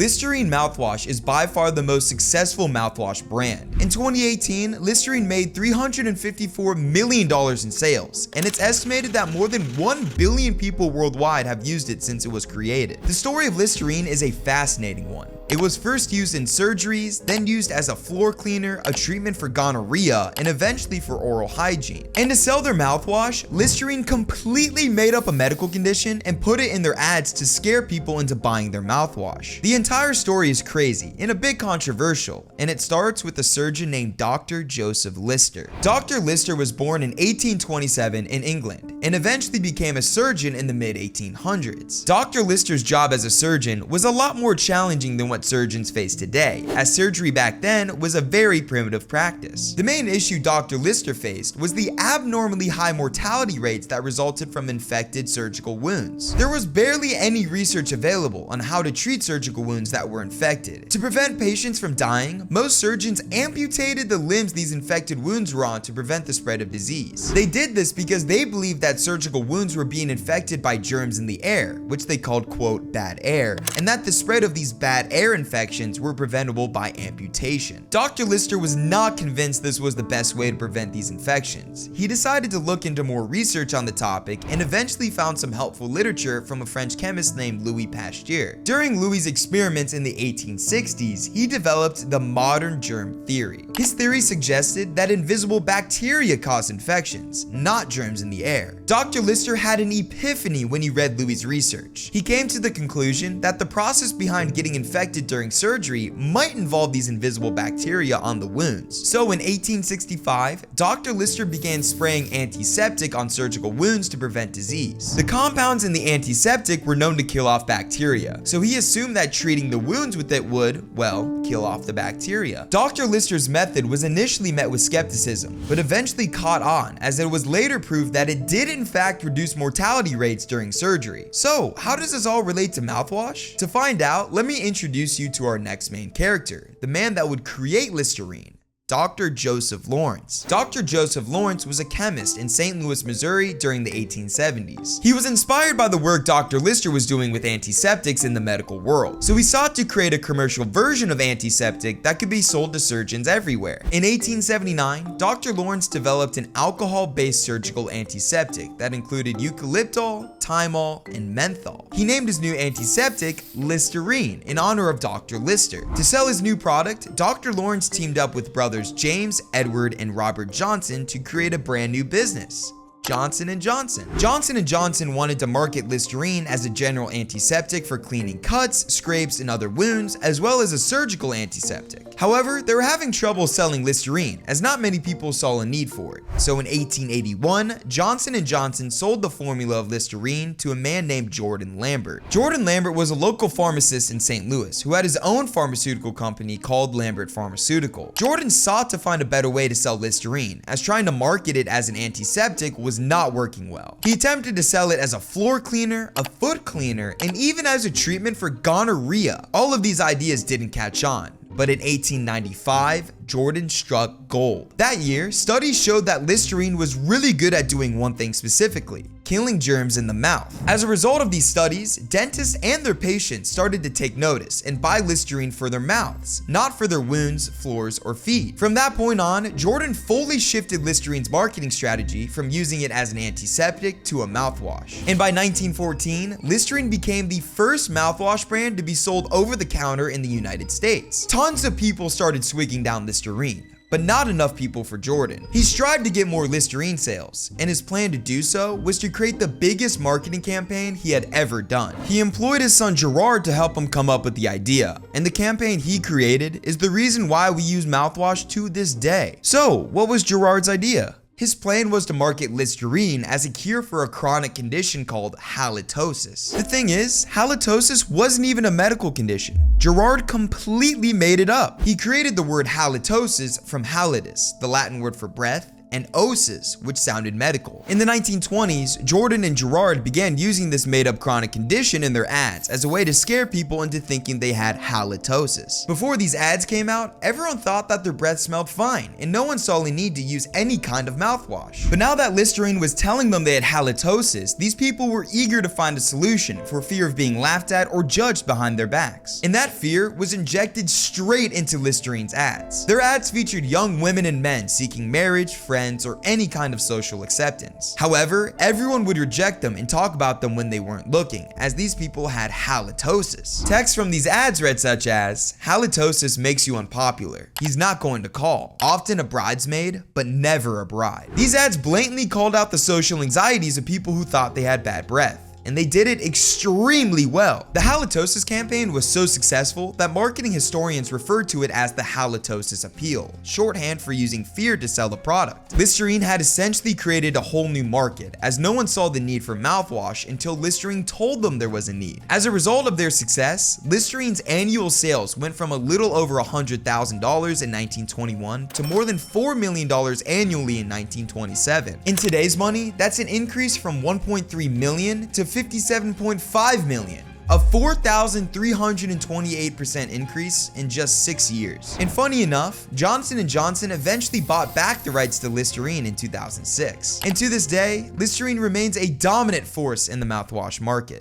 Listerine mouthwash is by far the most successful mouthwash brand. In 2018, Listerine made $354 million in sales, and it's estimated that more than 1 billion people worldwide have used it since it was created. The story of Listerine is a fascinating one. It was first used in surgeries, then used as a floor cleaner, a treatment for gonorrhea, and eventually for oral hygiene. And to sell their mouthwash, Listerine completely made up a medical condition and put it in their ads to scare people into buying their mouthwash. The entire story is crazy and a bit controversial, and it starts with a surgeon named Dr. Joseph Lister. Dr. Lister was born in 1827 in England and eventually became a surgeon in the mid-1800s. Dr. Lister's job as a surgeon was a lot more challenging than what surgeons face today, as surgery back then was a very primitive practice. The main issue Dr. Lister faced was the abnormally high mortality rates that resulted from infected surgical wounds. There was barely any research available on how to treat surgical wounds that were infected. To prevent patients from dying, most surgeons amputated the limbs these infected wounds were on to prevent the spread of disease. They did this because they believed that surgical wounds were being infected by germs in the air, which they called, quote, bad air, and that the spread of these bad air infections were preventable by amputation. Dr. Lister was not convinced this was the best way to prevent these infections. He decided to look into more research on the topic and eventually found some helpful literature from a French chemist named Louis Pasteur. During Louis's experiments in the 1860s, he developed the modern germ theory. His theory suggested that invisible bacteria cause infections, not germs in the air. Dr. Lister had an epiphany when he read Louis's research. He came to the conclusion that the process behind getting infected during surgery might involve these invisible bacteria on the wounds. So in 1865, Dr. Lister began spraying antiseptic on surgical wounds to prevent disease. The compounds in the antiseptic were known to kill off bacteria, so he assumed that treating the wounds with it would, well, kill off the bacteria. Dr. Lister's method was initially met with skepticism, but eventually caught on, as it was later proved that it did in fact reduce mortality rates during surgery. So how does this all relate to mouthwash? To find out, let me introduce you to our next main character, the man that would create Listerine, Dr. Joseph Lawrence. Dr. Joseph Lawrence was a chemist in St. Louis, Missouri during the 1870s. He was inspired by the work Dr. Lister was doing with antiseptics in the medical world, so he sought to create a commercial version of antiseptic that could be sold to surgeons everywhere. In 1879, Dr. Lawrence developed an alcohol-based surgical antiseptic that included eucalyptol, thymol, and menthol. He named his new antiseptic Listerine in honor of Dr. Lister. To sell his new product, Dr. Lawrence teamed up with brothers James, Edward, and Robert Johnson to create a brand new business, Johnson & Johnson. Johnson & Johnson wanted to market Listerine as a general antiseptic for cleaning cuts, scrapes, and other wounds, as well as a surgical antiseptic. However, they were having trouble selling Listerine, as not many people saw a need for it. So in 1881, Johnson & Johnson sold the formula of Listerine to a man named Jordan Lambert. Jordan Lambert was a local pharmacist in St. Louis who had his own pharmaceutical company called Lambert Pharmaceutical. Jordan sought to find a better way to sell Listerine, as trying to market it as an antiseptic was not working well. He attempted to sell it as a floor cleaner, a foot cleaner, and even as a treatment for gonorrhea. All of these ideas didn't catch on. But in 1895, Jordan struck gold. That year, studies showed that Listerine was really good at doing one thing specifically: killing germs in the mouth. As a result of these studies, dentists and their patients started to take notice and buy Listerine for their mouths, not for their wounds, floors, or feet. From that point on, Jordan fully shifted Listerine's marketing strategy from using it as an antiseptic to a mouthwash. And by 1914, Listerine became the first mouthwash brand to be sold over the counter in the United States. Tons of people started swigging down Listerine, but not enough people for Jordan. He strived to get more Listerine sales, and his plan to do so was to create the biggest marketing campaign he had ever done. He employed his son Gerard to help him come up with the idea, and the campaign he created is the reason why we use mouthwash to this day. So, what was Gerard's idea? His plan was to market Listerine as a cure for a chronic condition called halitosis. The thing is, halitosis wasn't even a medical condition. Gerard completely made it up. He created the word halitosis from halitus, the Latin word for breath, and oses, which sounded medical. In the 1920s, Jordan and Gerard began using this made-up chronic condition in their ads as a way to scare people into thinking they had halitosis. Before these ads came out, everyone thought that their breath smelled fine, and no one saw a need to use any kind of mouthwash. But now that Listerine was telling them they had halitosis, these people were eager to find a solution for fear of being laughed at or judged behind their backs. And that fear was injected straight into Listerine's ads. Their ads featured young women and men seeking marriage, friends, or any kind of social acceptance. However, everyone would reject them and talk about them when they weren't looking, as these people had halitosis. Text from these ads read such as, "Halitosis makes you unpopular. He's not going to call. Often a bridesmaid, but never a bride." These ads blatantly called out the social anxieties of people who thought they had bad breath, and they did it extremely well. The halitosis campaign was so successful that marketing historians referred to it as the halitosis appeal, shorthand for using fear to sell the product. Listerine had essentially created a whole new market, as no one saw the need for mouthwash until Listerine told them there was a need. As a result of their success, Listerine's annual sales went from a little over $100,000 in 1921 to more than $4 million annually in 1927. In today's money, that's an increase from 1.3 million to 57.5 million. A 4,328% increase in just 6 years. And funny enough, Johnson & Johnson eventually bought back the rights to Listerine in 2006. And to this day, Listerine remains a dominant force in the mouthwash market.